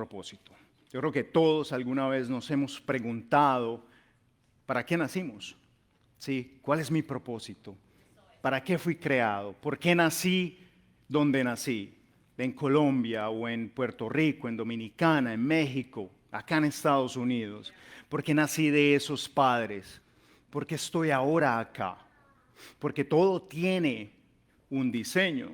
propósito. Yo creo que todos alguna vez nos hemos preguntado, ¿para qué nacimos? ¿Sí? ¿Cuál es mi propósito? ¿Para qué fui creado? ¿Por qué nací donde nací? ¿En Colombia o en Puerto Rico, en Dominicana, en México, acá en Estados Unidos? ¿Por qué nací de esos padres? ¿Por qué estoy ahora acá? Porque todo tiene un diseño.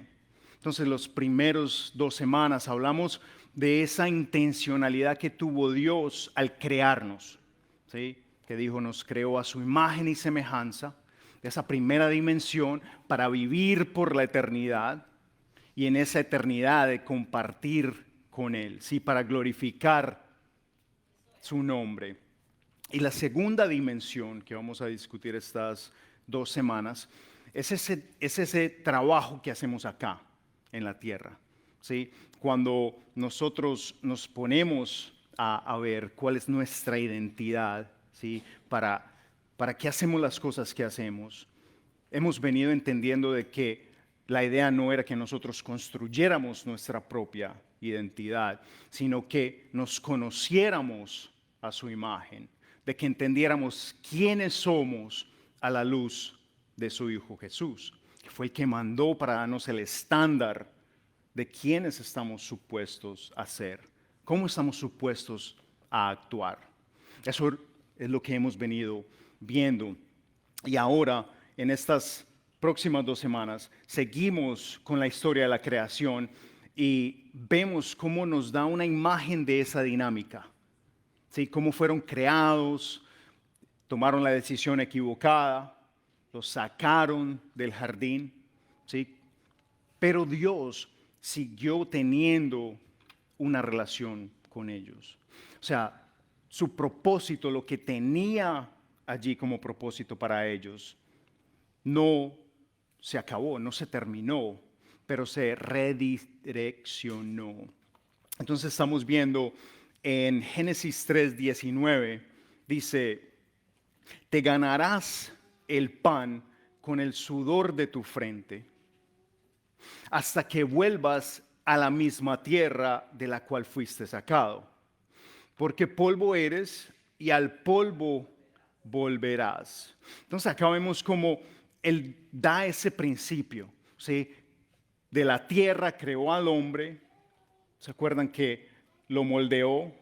Entonces, los primeros 2 semanas hablamos de esa intencionalidad que tuvo Dios al crearnos, ¿sí? Que dijo, nos creó a su imagen y semejanza, de esa primera dimensión para vivir por la eternidad y en esa eternidad de compartir con Él, ¿sí? Para glorificar su nombre. Y la segunda dimensión que vamos a discutir estas 2 semanas es ese trabajo que hacemos acá en la tierra, ¿sí? Cuando nosotros nos ponemos a ver cuál es nuestra identidad, ¿sí? Para qué hacemos las cosas que hacemos, hemos venido entendiendo de que la idea no era que nosotros construyéramos nuestra propia identidad, sino que nos conociéramos a su imagen, de que entendiéramos quiénes somos a la luz de su Hijo Jesús, que fue el que mandó para darnos el estándar de quiénes estamos supuestos a ser, cómo estamos supuestos a actuar. Eso es lo que hemos venido viendo. Y ahora, en estas próximas 2 semanas, seguimos con la historia de la creación y vemos cómo nos da una imagen de esa dinámica. ¿Sí? Cómo fueron creados, tomaron la decisión equivocada, los sacaron del jardín, ¿sí? Pero Dios siguió teniendo una relación con ellos. O sea, su propósito, lo que tenía allí como propósito para ellos, no se acabó, no se terminó, pero se redireccionó. Entonces estamos viendo en Génesis 3:19, dice, te ganarás el pan con el sudor de tu frente, hasta que vuelvas a la misma tierra de la cual fuiste sacado. Porque polvo eres y al polvo volverás. Entonces acá vemos como Él da ese principio, ¿sí? De la tierra creó al hombre. ¿Se acuerdan que lo moldeó?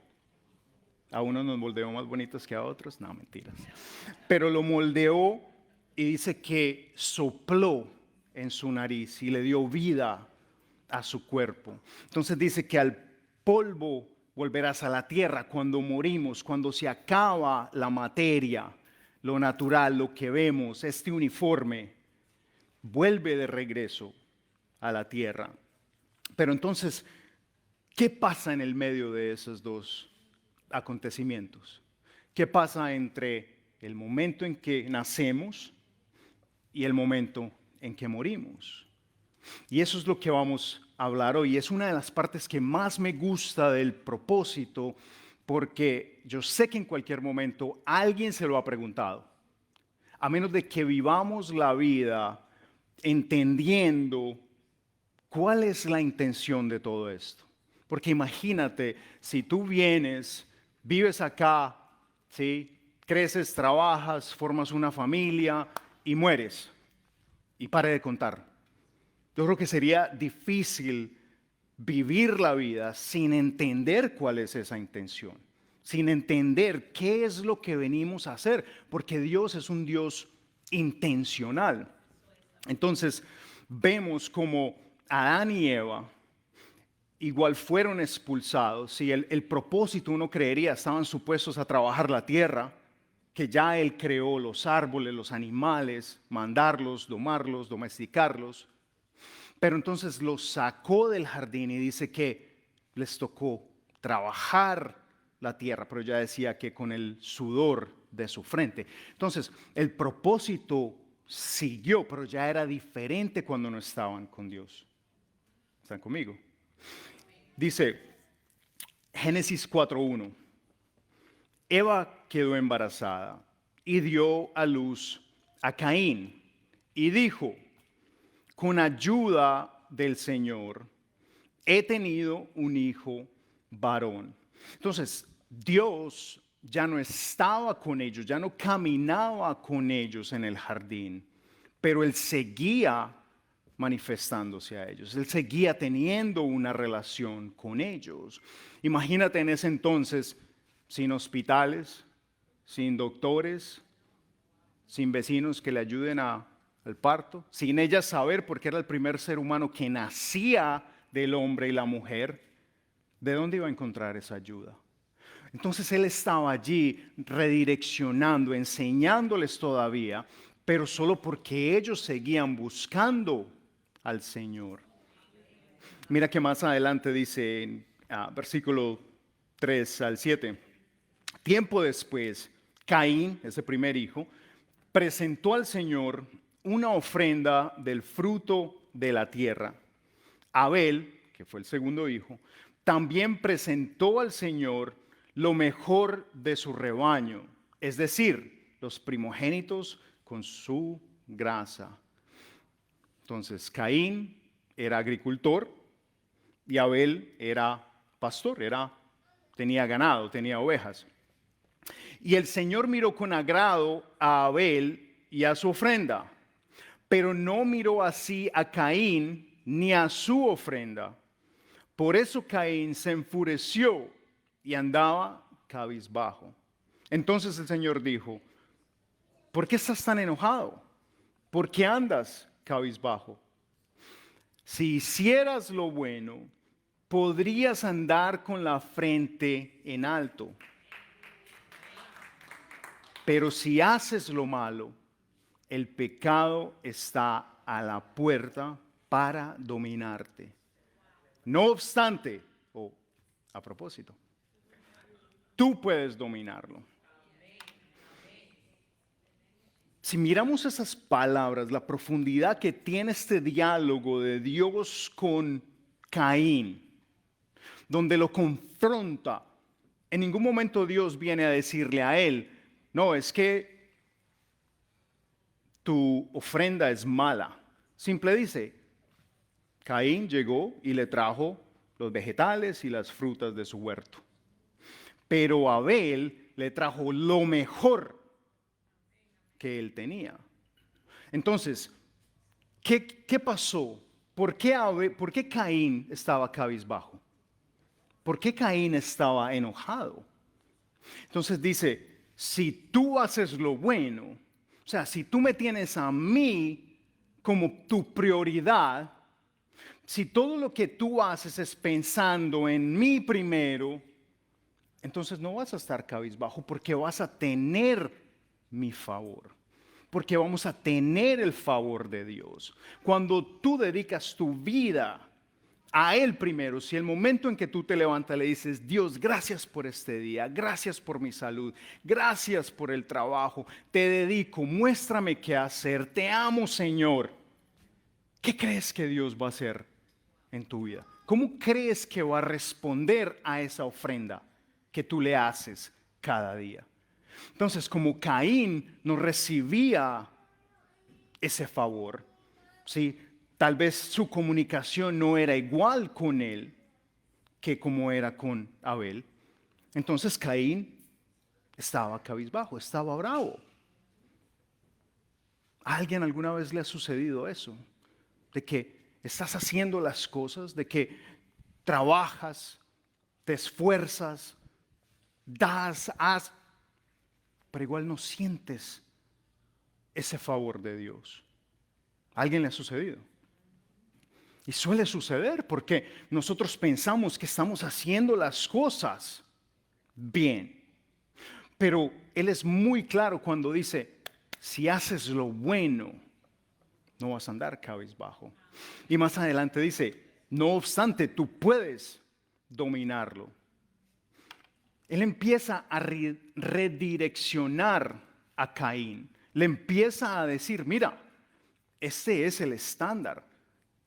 A unos nos moldeó más bonitos que a otros. No, mentiras. Pero lo moldeó y dice que sopló en su nariz y le dio vida a su cuerpo. Entonces dice que al polvo volverás a la tierra cuando morimos, cuando se acaba la materia, lo natural, lo que vemos, este uniforme, vuelve de regreso a la tierra. Pero entonces, ¿qué pasa en el medio de esos dos acontecimientos? ¿Qué pasa entre el momento en que nacemos y el momento en que morimos? Y eso es lo que vamos a hablar hoy. Es una de las partes que más me gusta del propósito, porque yo sé que en cualquier momento alguien se lo ha preguntado. A menos de que vivamos la vida entendiendo cuál es la intención de todo esto. Porque imagínate, si tú vienes, vives acá, ¿sí? Creces, trabajas, formas una familia y mueres. Y pare de contar. Yo creo que sería difícil vivir la vida sin entender cuál es esa intención, sin entender qué es lo que venimos a hacer, porque Dios es un Dios intencional. Entonces, vemos como Adán y Eva igual fueron expulsados. Y el propósito, uno creería, estaban supuestos a trabajar la tierra, que ya Él creó los árboles, los animales, mandarlos, domarlos, domesticarlos. Pero entonces los sacó del jardín y dice que les tocó trabajar la tierra, pero ya decía que con el sudor de su frente. Entonces, el propósito siguió, pero ya era diferente cuando no estaban con Dios. ¿Están conmigo? Dice Génesis 4:1. Eva quedó embarazada y dio a luz a Caín y dijo, con ayuda del Señor he tenido un hijo varón. Entonces, Dios ya no estaba con ellos, ya no caminaba con ellos en el jardín, pero Él seguía manifestándose a ellos, Él seguía teniendo una relación con ellos. Imagínate en ese entonces, sin hospitales, sin doctores, sin vecinos que le ayuden al parto, sin ella saber, porque era el primer ser humano que nacía del hombre y la mujer, ¿de dónde iba a encontrar esa ayuda? Entonces Él estaba allí redireccionando, enseñándoles todavía, pero solo porque ellos seguían buscando al Señor. Mira que más adelante dice en versículo 3 al 7. Tiempo después, Caín, ese primer hijo, presentó al Señor una ofrenda del fruto de la tierra. Abel, que fue el segundo hijo, también presentó al Señor lo mejor de su rebaño, es decir, los primogénitos con su grasa. Entonces, Caín era agricultor y Abel era pastor, tenía ganado, tenía ovejas. Y el Señor miró con agrado a Abel y a su ofrenda, pero no miró así a Caín ni a su ofrenda. Por eso Caín se enfureció y andaba cabizbajo. Entonces el Señor dijo: ¿por qué estás tan enojado? ¿Por qué andas cabizbajo? Si hicieras lo bueno, podrías andar con la frente en alto. Pero si haces lo malo, el pecado está a la puerta para dominarte. No obstante, a propósito, tú puedes dominarlo. Si miramos esas palabras, la profundidad que tiene este diálogo de Dios con Caín, donde lo confronta, en ningún momento Dios viene a decirle a él: no, es que tu ofrenda es mala. Simple dice: Caín llegó y le trajo los vegetales y las frutas de su huerto. Pero Abel le trajo lo mejor que él tenía. Entonces, ¿qué pasó? ¿Por qué Caín estaba cabizbajo? ¿Por qué Caín estaba enojado? Entonces dice: si tú haces lo bueno, o sea, si tú me tienes a mí como tu prioridad, si todo lo que tú haces es pensando en mí primero, entonces no vas a estar cabizbajo, porque vas a tener mi favor, porque vamos a tener el favor de Dios. Cuando tú dedicas tu vida a Él primero, si el momento en que tú te levantas le dices: Dios, gracias por este día, gracias por mi salud, gracias por el trabajo, te dedico, muéstrame qué hacer, te amo, Señor. ¿Qué crees que Dios va a hacer en tu vida? ¿Cómo crees que va a responder a esa ofrenda que tú le haces cada día? Entonces, como Caín no recibía ese favor, ¿sí? Tal vez su comunicación no era igual con él que como era con Abel. Entonces Caín estaba cabizbajo, estaba bravo. ¿A alguien alguna vez le ha sucedido eso? De que estás haciendo las cosas, de que trabajas, te esfuerzas, das, pero igual no sientes ese favor de Dios. ¿A alguien le ha sucedido? Y suele suceder porque nosotros pensamos que estamos haciendo las cosas bien. Pero Él es muy claro cuando dice: si haces lo bueno, no vas a andar cabizbajo. Y más adelante dice: no obstante, tú puedes dominarlo. Él empieza a redireccionar a Caín. Le empieza a decir: mira, este es el estándar.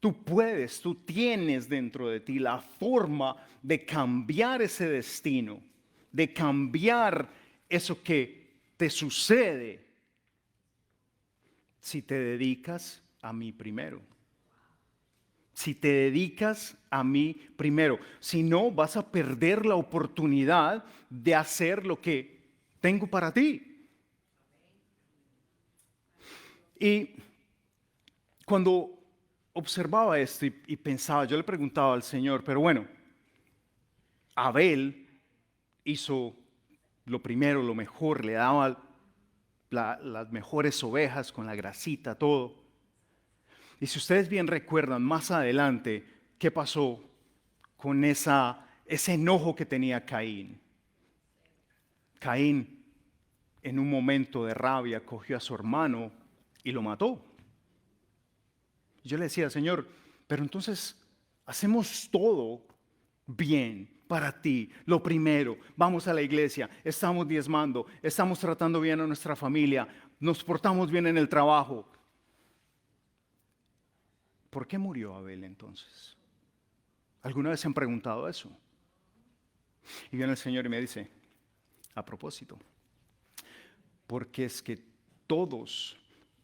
Tú puedes, tú tienes dentro de ti la forma de cambiar ese destino, de cambiar eso que te sucede si te dedicas a mí primero. Si te dedicas a mí primero. Si no, vas a perder la oportunidad de hacer lo que tengo para ti. Y cuando observaba esto y pensaba, yo le preguntaba al Señor, pero bueno, Abel hizo lo primero, lo mejor, le daba las mejores ovejas con la grasita, todo. Y si ustedes bien recuerdan más adelante, ¿qué pasó con ese enojo que tenía Caín? Caín, en un momento de rabia, cogió a su hermano y lo mató. Yo le decía, Señor, pero entonces hacemos todo bien para ti. Lo primero, vamos a la iglesia, estamos diezmando, estamos tratando bien a nuestra familia, nos portamos bien en el trabajo. ¿Por qué murió Abel entonces? ¿Alguna vez se han preguntado eso? Y viene el Señor y me dice, a propósito, porque es que todos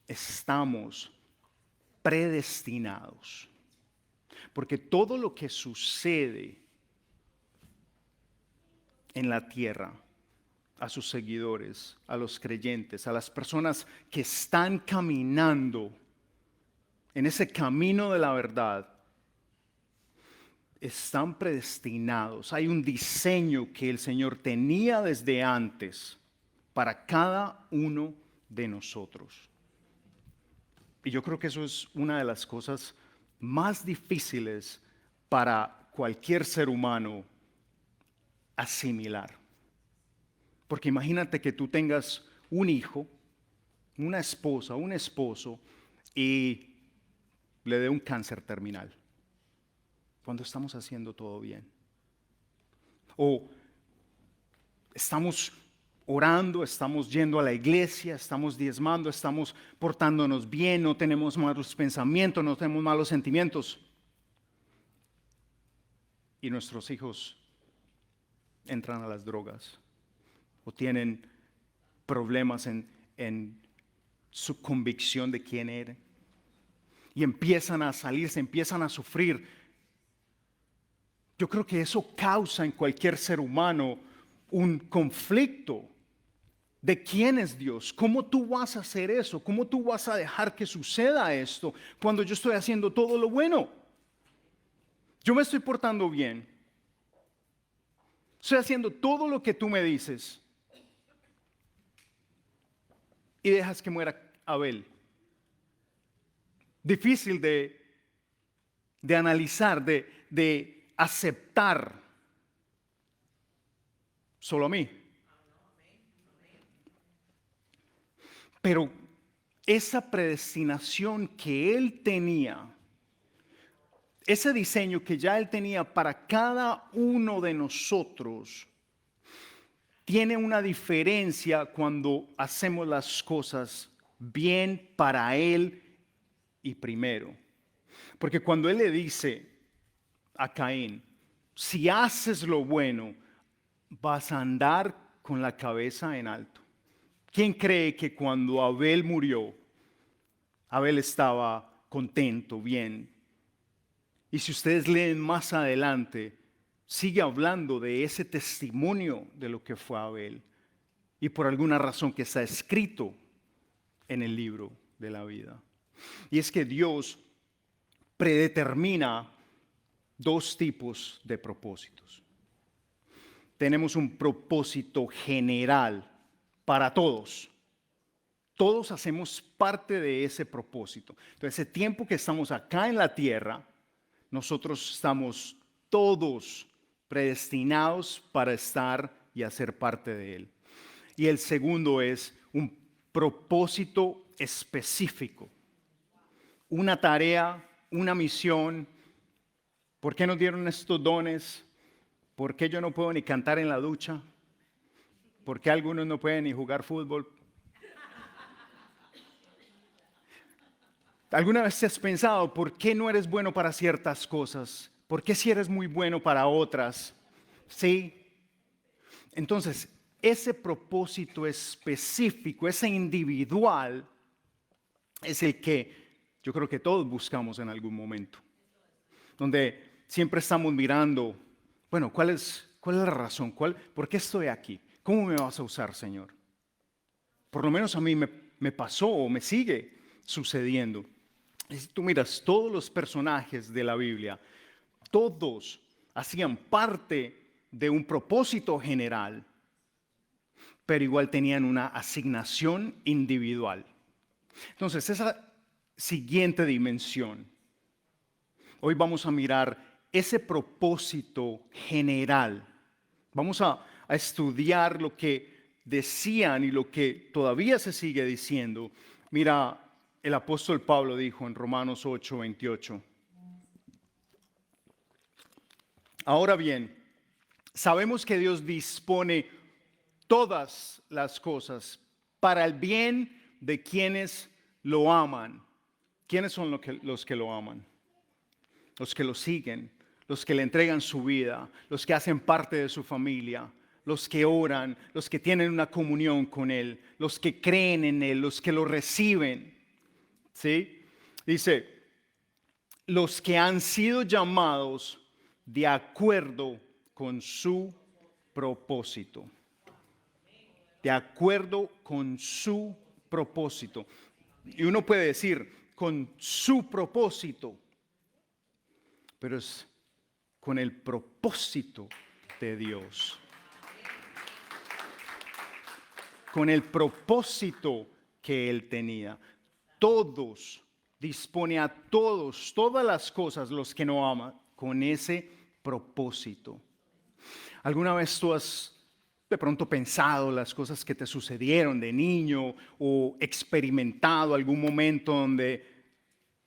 estamos predestinados. Porque todo lo que sucede en la tierra, a sus seguidores, a los creyentes, a las personas que están caminando en ese camino de la verdad, están predestinados. Hay un diseño que el Señor tenía desde antes para cada uno de nosotros. Y yo creo que eso es una de las cosas más difíciles para cualquier ser humano asimilar. Porque imagínate que tú tengas un hijo, una esposa, un esposo y le dé un cáncer terminal. Cuando estamos haciendo todo bien. O estamos orando, estamos yendo a la iglesia, estamos diezmando, estamos portándonos bien, no tenemos malos pensamientos, no tenemos malos sentimientos. Y nuestros hijos entran a las drogas o tienen problemas en su convicción de quién eran. Y empiezan a salirse, empiezan a sufrir. Yo creo que eso causa en cualquier ser humano un conflicto de quién es Dios. ¿Cómo tú vas a hacer eso? ¿Cómo tú vas a dejar que suceda esto cuando yo estoy haciendo todo lo bueno? Yo me estoy portando bien. Estoy haciendo todo lo que tú me dices. Y dejas que muera Abel. Difícil de analizar, de aceptar. Solo a mí. Pero esa predestinación que él tenía, ese diseño que ya él tenía para cada uno de nosotros, tiene una diferencia cuando hacemos las cosas bien para él y primero. Porque cuando él le dice a Caín, si haces lo bueno, vas a andar con la cabeza en alto. ¿Quién cree que cuando Abel murió, Abel estaba contento, bien? Y si ustedes leen más adelante, sigue hablando de ese testimonio de lo que fue Abel. Y por alguna razón que está escrito en el libro de la vida. Y es que Dios predetermina dos tipos de propósitos. Tenemos un propósito general para todos. Todos hacemos parte de ese propósito. Entonces, ese tiempo que estamos acá en la tierra, nosotros estamos todos predestinados para estar y hacer parte de él. Y el segundo es un propósito específico. Una tarea, una misión. ¿Por qué nos dieron estos dones? ¿Por qué yo no puedo ni cantar en la ducha? ¿Por qué algunos no pueden ni jugar fútbol? ¿Alguna vez te has pensado por qué no eres bueno para ciertas cosas? ¿Por qué si eres muy bueno para otras? Sí. Entonces, ese propósito específico, ese individual, es el que yo creo que todos buscamos en algún momento. donde siempre estamos mirando, bueno, ¿cuál es la razón? ¿Por qué estoy aquí? ¿Cómo me vas a usar, Señor? Por lo menos a mí me pasó o me sigue sucediendo. Y si tú miras todos los personajes de la Biblia, todos hacían parte de un propósito general, pero igual tenían una asignación individual. Entonces, esa siguiente dimensión, hoy vamos a mirar ese propósito general. Vamos a estudiar lo que decían y lo que todavía se sigue diciendo. Mira, el apóstol Pablo dijo en Romanos 8:28. Ahora bien, sabemos que Dios dispone todas las cosas para el bien de quienes lo aman. ¿Quiénes son los que lo aman? Los que lo siguen, los que le entregan su vida, los que hacen parte de su familia, los que oran, los que tienen una comunión con Él, los que creen en Él, los que lo reciben. ¿Sí? Dice, los que han sido llamados de acuerdo con su propósito. De acuerdo con su propósito. Y uno puede decir, con su propósito, pero es con el propósito de Dios. Con el propósito que Él tenía. Todos, dispone a todos, todas las cosas, los que no aman, con ese propósito. ¿Alguna vez tú has de pronto pensado las cosas que te sucedieron de niño o experimentado algún momento donde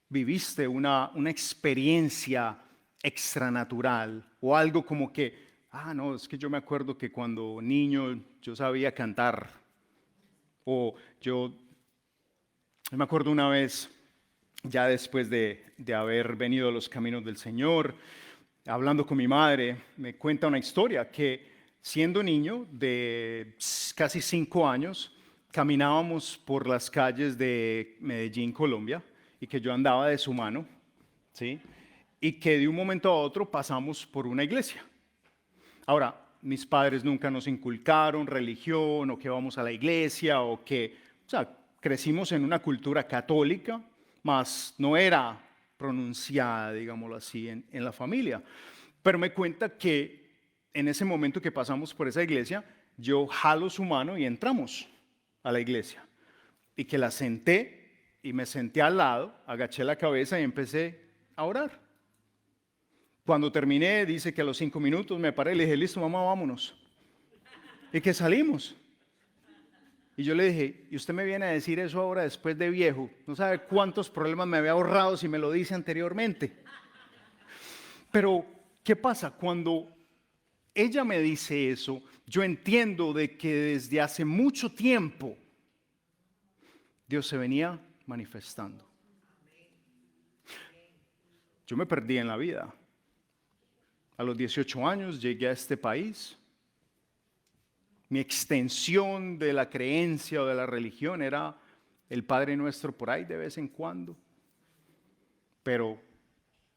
viviste una experiencia extranatural o algo como que, no, es que yo me acuerdo que cuando niño yo sabía cantar o yo me acuerdo una vez, ya después de haber venido a los caminos del Señor, hablando con mi madre, me cuenta una historia que siendo niño de casi 5 años, caminábamos por las calles de Medellín, Colombia, y que yo andaba de su mano, ¿sí? Y que de un momento a otro pasamos por una iglesia. Ahora, mis padres nunca nos inculcaron religión o que vamos a la iglesia o que, o sea, crecimos en una cultura católica, mas no era pronunciada, digámoslo así, en la familia. Pero me cuenta que en ese momento que pasamos por esa iglesia, yo jalo su mano y entramos a la iglesia. Y que la senté y me senté al lado, agaché la cabeza y empecé a orar. Cuando terminé, dice que a los 5 minutos me paré y le dije, listo, mamá, vámonos. Y que salimos. Y yo le dije, ¿y usted me viene a decir eso ahora después de viejo? No sabe cuántos problemas me había ahorrado si me lo dice anteriormente. Pero, ¿qué pasa? Cuando ella me dice eso, yo entiendo de que desde hace mucho tiempo Dios se venía manifestando. Yo me perdí en la vida. A los 18 años llegué a este país. Mi extensión de la creencia o de la religión era el Padre Nuestro por ahí de vez en cuando. Pero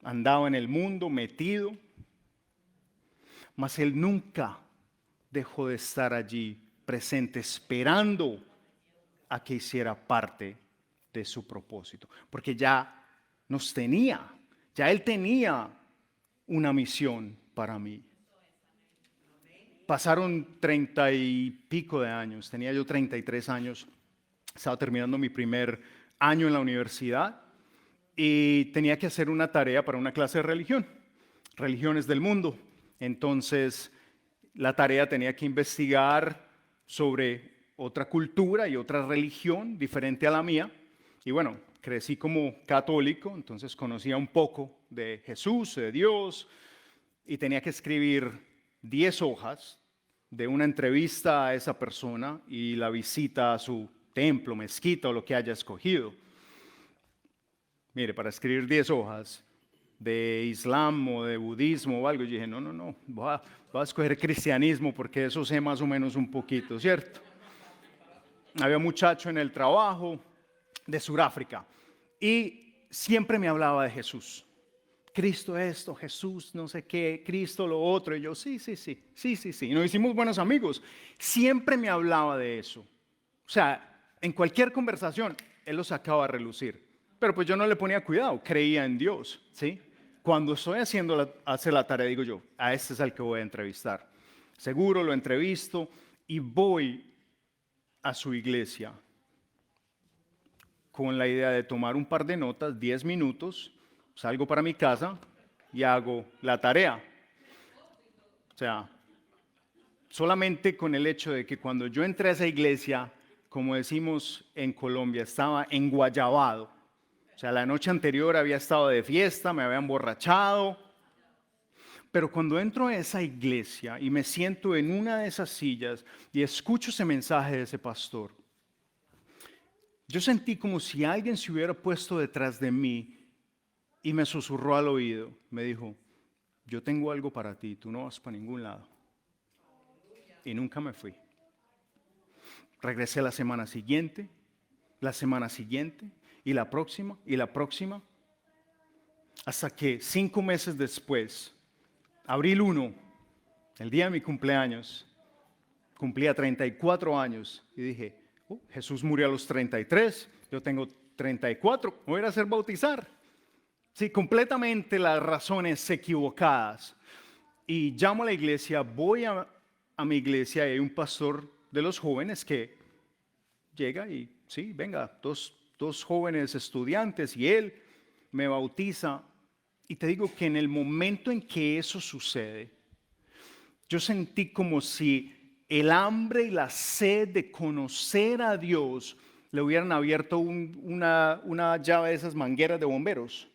andaba en el mundo metido. Mas Él nunca dejó de estar allí presente, esperando a que hiciera parte de su propósito. Porque ya nos tenía, ya Él tenía una misión para mí. Pasaron 30 y pico de años, tenía yo 33 años, estaba terminando mi primer año en la universidad y tenía que hacer una tarea para una clase de religión, religiones del mundo. Entonces, la tarea tenía que investigar sobre otra cultura y otra religión diferente a la mía. Y bueno, crecí como católico, entonces conocía un poco de Jesús, de Dios, y tenía que escribir 10 hojas de una entrevista a esa persona y la visita a su templo, mezquita o lo que haya escogido. Mire, para escribir 10 hojas de Islam o de budismo o algo, yo dije, no, voy a escoger cristianismo porque eso sé más o menos un poquito, ¿cierto? Había un muchacho en el trabajo de Sudáfrica y siempre me hablaba de Jesús. Cristo esto, Jesús no sé qué, Cristo lo otro. Y yo, sí. Y nos hicimos buenos amigos. Siempre me hablaba de eso. O sea, en cualquier conversación, él lo sacaba a relucir. Pero pues yo no le ponía cuidado, creía en Dios, ¿sí? Cuando estoy hacer la tarea, digo yo, a este es el que voy a entrevistar. Seguro lo entrevisto y voy a su iglesia con la idea de tomar un par de notas, 10 minutos, salgo para mi casa y hago la tarea. O sea, solamente con el hecho de que cuando yo entré a esa iglesia, como decimos en Colombia, estaba enguayabado. O sea, la noche anterior había estado de fiesta, me había emborrachado. Pero cuando entro a esa iglesia y me siento en una de esas sillas y escucho ese mensaje de ese pastor, yo sentí como si alguien se hubiera puesto detrás de mí y me susurró al oído. Me dijo, yo tengo algo para ti, tú no vas para ningún lado. Y nunca me fui. Regresé la semana siguiente y la próxima, hasta que 5 meses después, abril 1, el día de mi cumpleaños, cumplía 34 años y dije, Jesús murió a los 33, yo tengo 34, me voy a ir a hacer bautizar. Sí, completamente las razones equivocadas. Y llamo a la iglesia, voy a mi iglesia y hay un pastor de los jóvenes que llega y, sí, venga, dos jóvenes estudiantes y él me bautiza. Y te digo que en el momento en que eso sucede, yo sentí como si el hambre y la sed de conocer a Dios le hubieran abierto una llave de esas mangueras de bomberos.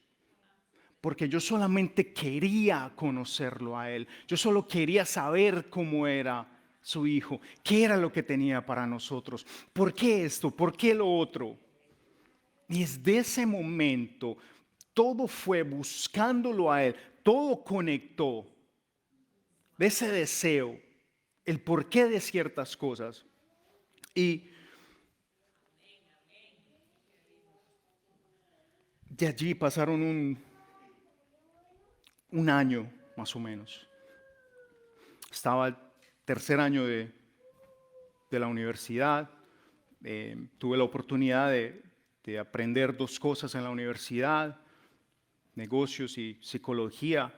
Porque yo solamente quería conocerlo a Él. Yo solo quería saber cómo era su Hijo. ¿Qué era lo que tenía para nosotros? ¿Por qué esto? ¿Por qué lo otro? Y desde ese momento todo fue buscándolo a Él. Todo conectó de ese deseo, el porqué de ciertas cosas. Y de allí pasaron un año más o menos. Estaba el tercer año de la universidad. Tuve la oportunidad de aprender 2 cosas en la universidad, negocios y psicología.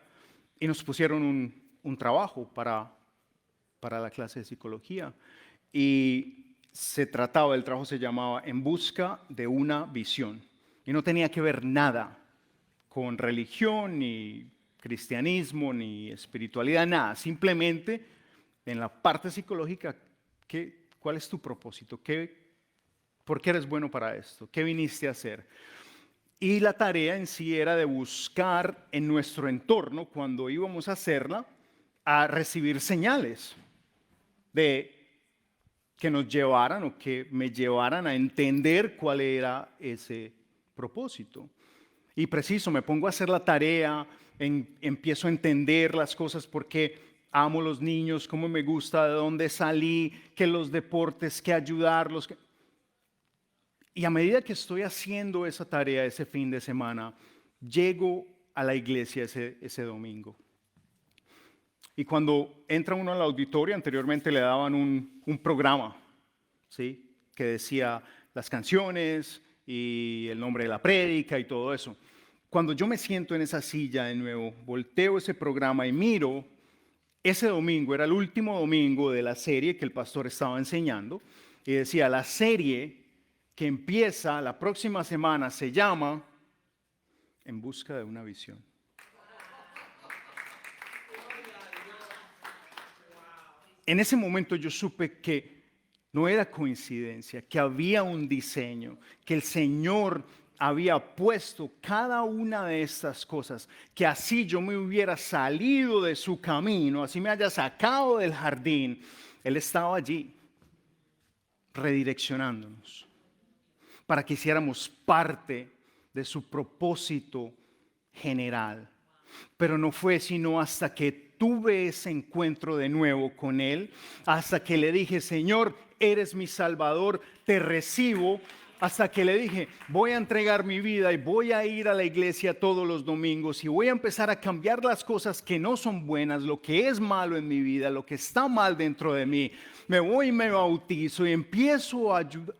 Y nos pusieron un trabajo para la clase de psicología. Y el trabajo se llamaba En busca de una visión. Y no tenía que ver nada con religión, ni cristianismo, ni espiritualidad, nada. Simplemente en la parte psicológica, ¿cuál es tu propósito? ¿Por qué eres bueno para esto? ¿Qué viniste a hacer? Y la tarea en sí era de buscar en nuestro entorno, cuando íbamos a hacerla, a recibir señales de que nos llevaran o que me llevaran a entender cuál era ese propósito. Y preciso, me pongo a hacer la tarea, empiezo a entender las cosas, porque amo los niños, cómo me gusta, de dónde salí, que los deportes, que ayudarlos. Y a medida que estoy haciendo esa tarea ese fin de semana, llego a la iglesia ese domingo. Y cuando entra uno al auditorio, anteriormente le daban un programa, ¿sí?, que decía las canciones y el nombre de la prédica y todo eso. Cuando yo me siento en esa silla de nuevo, volteo ese programa y miro, ese domingo era el último domingo de la serie que el pastor estaba enseñando, y decía, la serie que empieza la próxima semana se llama En busca de una visión. En ese momento yo supe que no era coincidencia, que había un diseño, que el Señor había puesto cada una de estas cosas, que así yo me hubiera salido de su camino, así me haya sacado del jardín, Él estaba allí redireccionándonos para que hiciéramos parte de su propósito general. Pero no fue sino hasta que tuve ese encuentro de nuevo con Él, hasta que le dije, Señor, eres mi Salvador, te recibo, hasta que le dije, voy a entregar mi vida y voy a ir a la iglesia todos los domingos y voy a empezar a cambiar las cosas que no son buenas, lo que es malo en mi vida, lo que está mal dentro de mí. Me voy y me bautizo y empiezo a ayudar.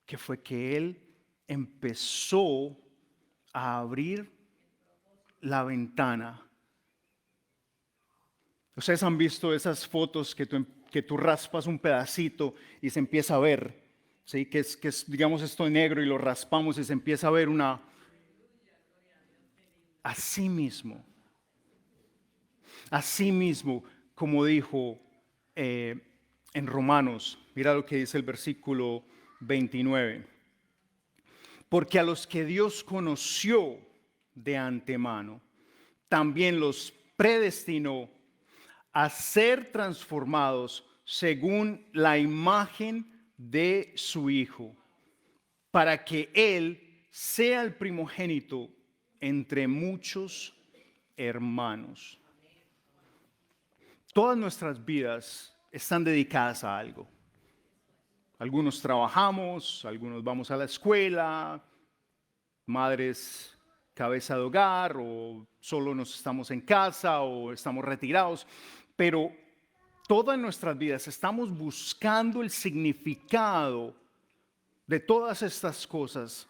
Que fue que él empezó a abrir la ventana. Ustedes han visto esas fotos que tú raspas un pedacito y se empieza a ver. ¿Sí? Que es, digamos, esto en negro y lo raspamos y se empieza a ver una... Así mismo, como dijo en Romanos, mira lo que dice el versículo 29. Porque a los que Dios conoció de antemano, también los predestinó a ser transformados según la imagen de su Hijo, para que Él sea el primogénito entre muchos hermanos. Todas nuestras vidas están dedicadas a algo. Algunos trabajamos, algunos vamos a la escuela, madres cabeza de hogar, o solo nos estamos en casa o estamos retirados, pero todas nuestras vidas estamos buscando el significado de todas estas cosas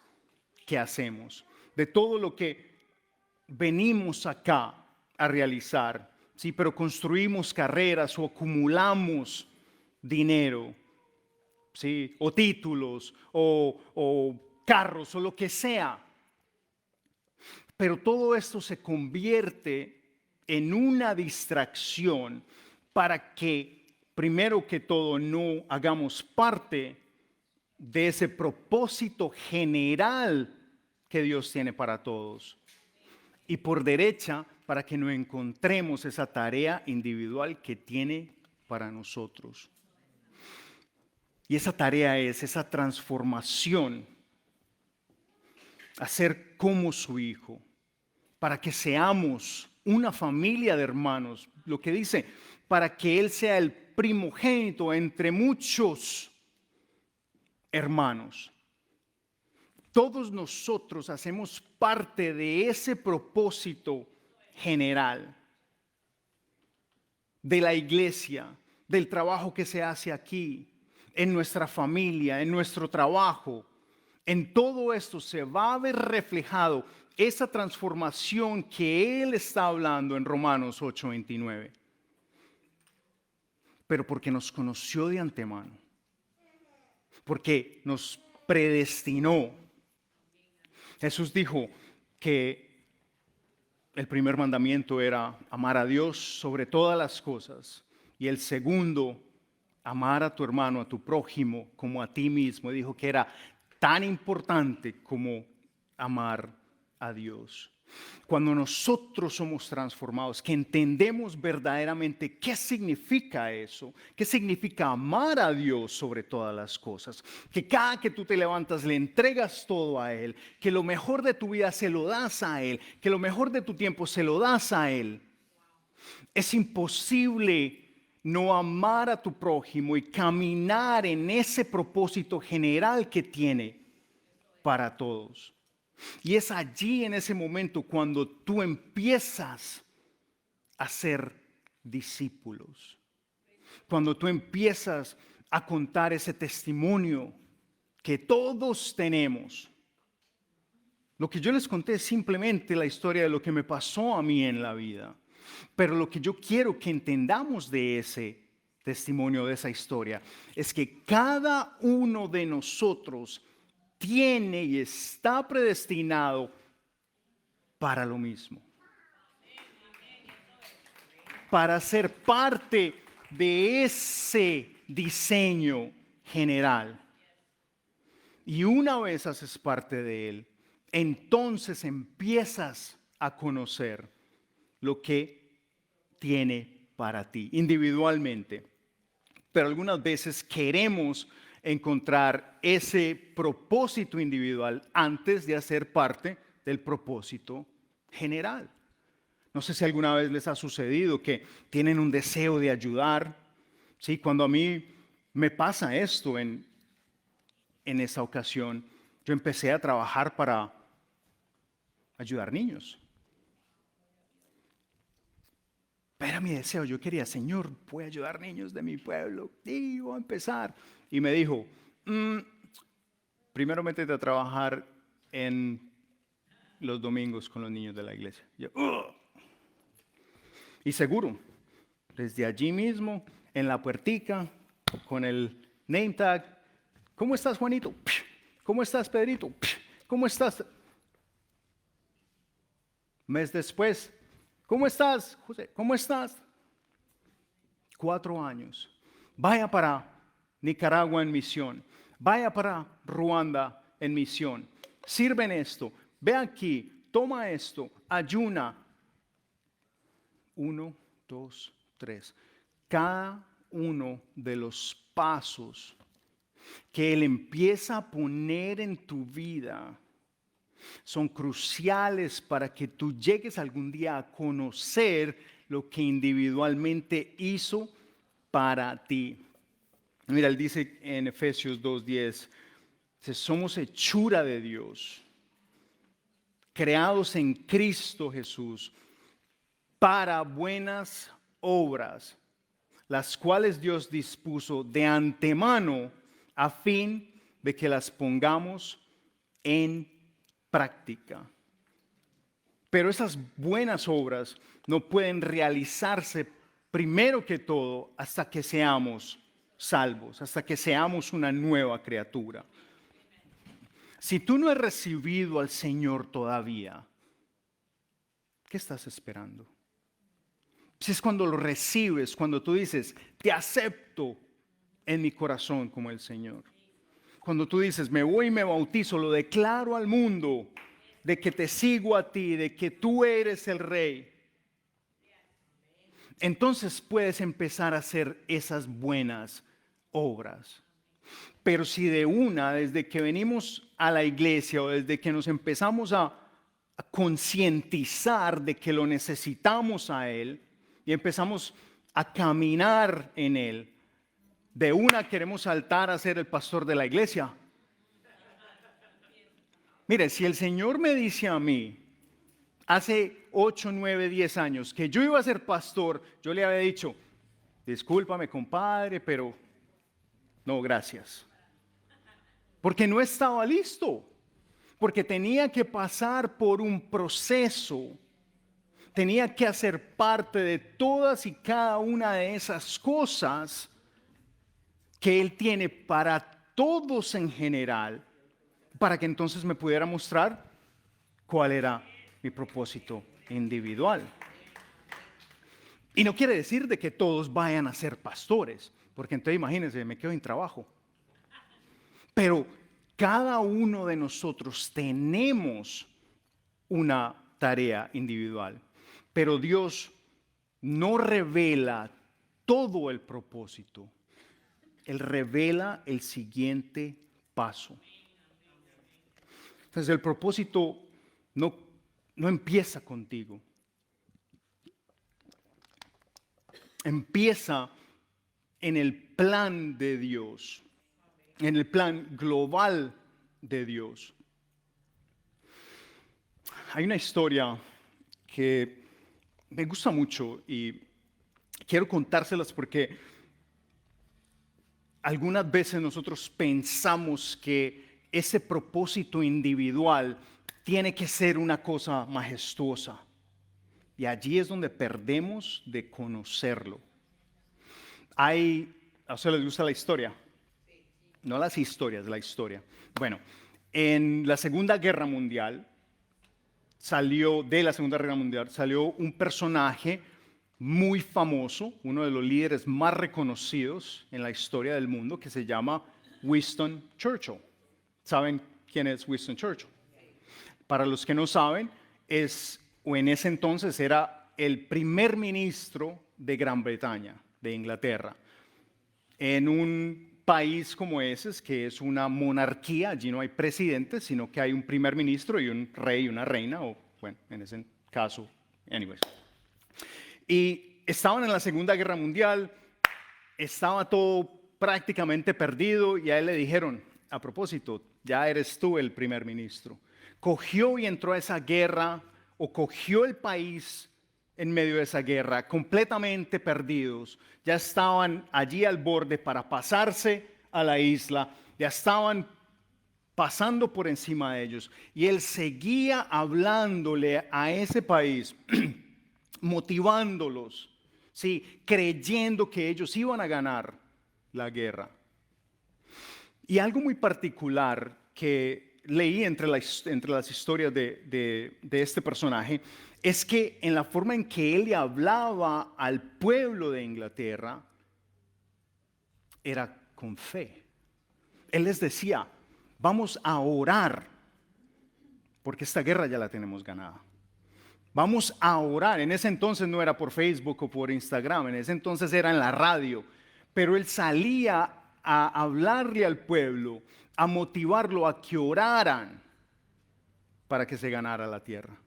que hacemos, de todo lo que venimos acá a realizar, sí, pero construimos carreras o acumulamos dinero, sí, o títulos o carros o lo que sea. Pero todo esto se convierte en una distracción para que, primero que todo, no hagamos parte de ese propósito general que Dios tiene para todos. Y por derecha, para que no encontremos esa tarea individual que tiene para nosotros. Y esa tarea es esa transformación a ser como su Hijo, para que seamos una familia de hermanos. Lo que dice, para que Él sea el primogénito entre muchos hermanos. Todos nosotros hacemos parte de ese propósito general de la iglesia, del trabajo que se hace aquí, en nuestra familia, en nuestro trabajo. En todo esto se va a ver reflejado esa transformación que Él está hablando en Romanos 8:29. Pero porque nos conoció de antemano, porque nos predestinó. Jesús dijo que el primer mandamiento era amar a Dios sobre todas las cosas y el segundo, amar a tu hermano, a tu prójimo como a ti mismo. Dijo que era tan importante como amar a Dios. Cuando nosotros somos transformados, que entendemos verdaderamente qué significa eso, qué significa amar a Dios sobre todas las cosas, que cada que tú te levantas le entregas todo a Él, que lo mejor de tu vida se lo das a Él, que lo mejor de tu tiempo se lo das a Él. Es imposible no amar a tu prójimo y caminar en ese propósito general que tiene para todos. Y es allí en ese momento cuando tú empiezas a ser discípulos. Cuando tú empiezas a contar ese testimonio que todos tenemos. Lo que yo les conté es simplemente la historia de lo que me pasó a mí en la vida. Pero lo que yo quiero que entendamos de ese testimonio, de esa historia, es que cada uno de nosotros tiene y está predestinado para lo mismo. Para ser parte de ese diseño general. Y una vez haces parte de él, entonces empiezas a conocer lo que tiene para ti individualmente. Pero algunas veces queremos encontrar ese propósito individual antes de hacer parte del propósito general. No sé si alguna vez les ha sucedido que tienen un deseo de ayudar. ¿Sí? Cuando a mí me pasa esto en esa ocasión, yo empecé a trabajar para ayudar niños. Era mi deseo, yo quería, Señor, voy a ayudar niños de mi pueblo, y voy a empezar. Y me dijo, primero métete a trabajar en los domingos con los niños de la iglesia. Yo, ¡ugh! Y seguro, desde allí mismo, en la puertica, con el name tag, ¿cómo estás, Juanito? ¿Cómo estás, Pedrito? ¿Cómo estás? Mes después, ¿cómo estás, José? ¿Cómo estás? 4 años. Vaya para Nicaragua en misión. Vaya para Ruanda en misión. Sirve en esto. Ve aquí. Toma esto. Ayuna. 1, 2, 3. Cada uno de los pasos que Él empieza a poner en tu vida son cruciales para que tú llegues algún día a conocer lo que individualmente hizo para ti. Mira, él dice en Efesios 2:10, somos hechura de Dios, creados en Cristo Jesús para buenas obras, las cuales Dios dispuso de antemano a fin de que las pongamos en práctica. Pero esas buenas obras no pueden realizarse primero que todo hasta que seamos salvos, hasta que seamos una nueva criatura. Si tú no has recibido al Señor todavía, ¿qué estás esperando? Si es cuando lo recibes, cuando tú dices, te acepto en mi corazón como el Señor. Cuando tú dices, me voy y me bautizo, lo declaro al mundo de que te sigo a ti, de que tú eres el Rey. Entonces puedes empezar a hacer esas buenas obras. Pero si de una, desde que venimos a la iglesia o desde que nos empezamos a concientizar de que lo necesitamos a Él y empezamos a caminar en Él, de una queremos saltar a ser el pastor de la iglesia. Mire, si el Señor me dice a mí, hace 8, 9, 10 años, que yo iba a ser pastor, yo le había dicho, discúlpame, compadre, pero no, gracias. Porque no estaba listo, porque tenía que pasar por un proceso, tenía que hacer parte de todas y cada una de esas cosas que Él tiene para todos en general, para que entonces me pudiera mostrar cuál era mi propósito individual. Y no quiere decir de que todos vayan a ser pastores, porque entonces imagínense, me quedo sin trabajo. Pero cada uno de nosotros tenemos una tarea individual, pero Dios no revela todo el propósito. Él revela el siguiente paso. Entonces el propósito no empieza contigo. Empieza en el plan de Dios, en el plan global de Dios. Hay una historia que me gusta mucho y quiero contárselas porque algunas veces nosotros pensamos que ese propósito individual tiene que ser una cosa majestuosa. Y allí es donde perdemos de conocerlo. ¿A ustedes les gusta la historia? No las historias, la historia. Bueno, en la Segunda Guerra Mundial salió un personaje muy famoso, uno de los líderes más reconocidos en la historia del mundo, que se llama Winston Churchill. ¿Saben quién es Winston Churchill? Para los que no saben, en ese entonces era el primer ministro de Gran Bretaña, de Inglaterra. En un país como ese, que es una monarquía, allí no hay presidente, sino que hay un primer ministro y un rey y una reina, o bueno, en ese caso, anyways. Y estaban en la Segunda Guerra Mundial, estaba todo prácticamente perdido y a él le dijeron, a propósito, ya eres tú el primer ministro. Cogió y entró a esa guerra, o cogió el país en medio de esa guerra, completamente perdidos. Ya estaban allí al borde para pasarse a la isla, ya estaban pasando por encima de ellos. Y él seguía hablándole a ese país, motivándolos, ¿sí? Creyendo que ellos iban a ganar la guerra. Y algo muy particular que leí entre las historias de este personaje es que en la forma en que él le hablaba al pueblo de Inglaterra era con fe. Él les decía, vamos a orar porque esta guerra ya la tenemos ganada. Vamos a orar. En ese entonces no era por Facebook o por Instagram, en ese entonces era en la radio. Pero él salía a hablarle al pueblo, a motivarlo a que oraran para que se ganara la tierra.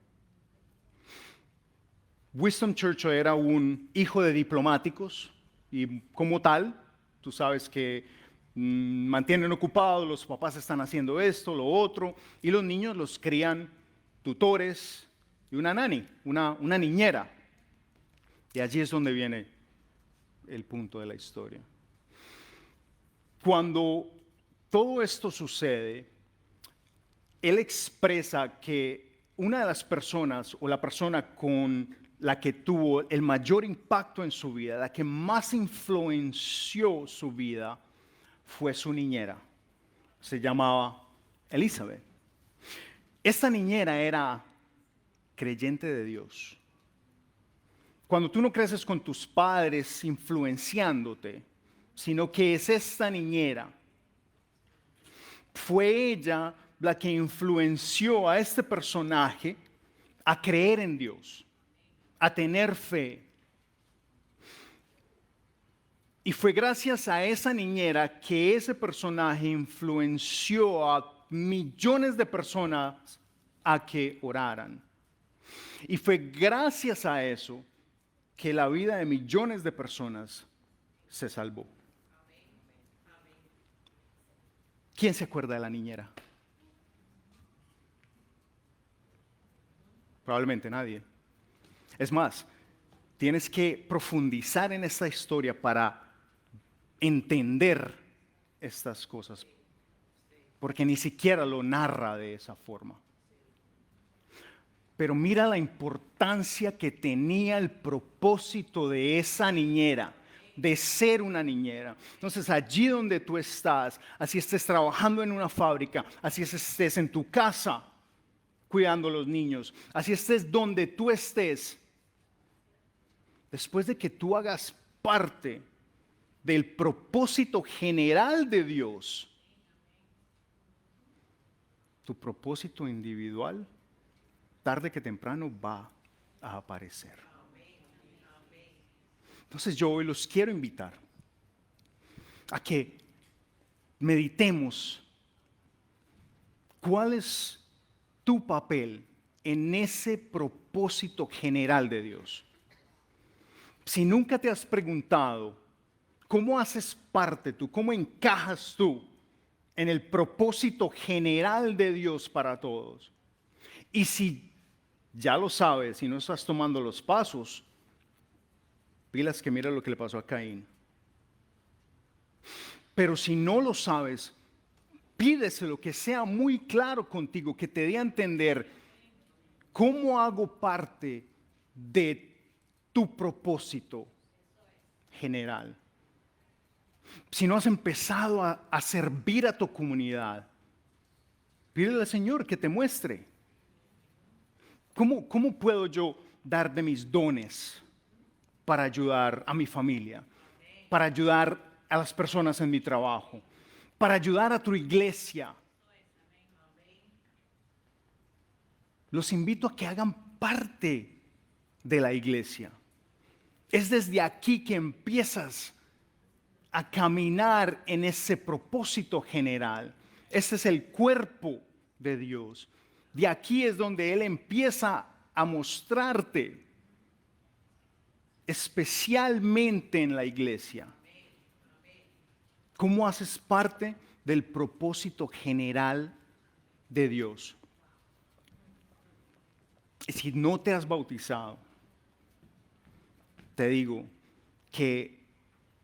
Winston Churchill era un hijo de diplomáticos y como tal, tú sabes que mantienen ocupados, los papás están haciendo esto, lo otro, y los niños los crían tutores y una nani, una niñera. Y allí es donde viene el punto de la historia. Cuando todo esto sucede, él expresa que una de las personas o la persona con la que tuvo el mayor impacto en su vida, la que más influenció su vida, fue su niñera. Se llamaba Elizabeth. Esta niñera era creyente de Dios. Cuando tú no creces con tus padres influenciándote, sino que es esta niñera, fue ella la que influenció a este personaje a creer en Dios, a tener fe. Y fue gracias a esa niñera que ese personaje influenció a millones de personas a que oraran. Y fue gracias a eso que la vida de millones de personas se salvó. ¿Quién se acuerda de la niñera? Probablemente nadie. Es más, tienes que profundizar en esta historia para entender estas cosas, porque ni siquiera lo narra de esa forma. Pero mira la importancia que tenía el propósito de esa niñera, de ser una niñera. Entonces, allí donde tú estás, así estés trabajando en una fábrica, así estés en tu casa cuidando a los niños, así estés donde tú estés, después de que tú hagas parte del propósito general de Dios, tu propósito individual, tarde que temprano va a aparecer. Entonces yo hoy los quiero invitar a que meditemos cuál es tu papel en ese propósito general de Dios. Si nunca te has preguntado cómo haces parte tú, cómo encajas tú en el propósito general de Dios para todos, y si ya lo sabes y no estás tomando los pasos, pilas que mira lo que le pasó a Caín. Pero si no lo sabes, pídeselo, que sea muy claro contigo, que te dé a entender cómo hago parte de tu propósito general. Si no has empezado a servir a tu comunidad, pídele al Señor que te muestre. ¿Cómo puedo yo dar de mis dones para ayudar a mi familia, para ayudar a las personas en mi trabajo, para ayudar a tu iglesia? Los invito a que hagan parte de la iglesia. Es desde aquí que empiezas a caminar en ese propósito general. Ese es el cuerpo de Dios. De aquí es donde Él empieza a mostrarte, especialmente en la iglesia. ¿Cómo haces parte del propósito general de Dios. Y si no te has bautizado, te digo que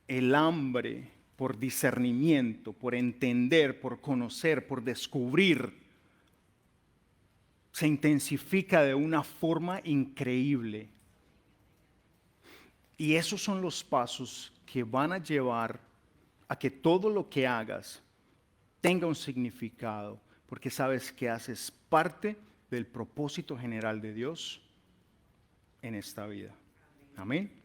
el hambre por discernimiento, por entender, por conocer, por descubrir, se intensifica de una forma increíble. Y esos son los pasos que van a llevar a que todo lo que hagas tenga un significado, porque sabes que haces parte del propósito general de Dios en esta vida. Amén.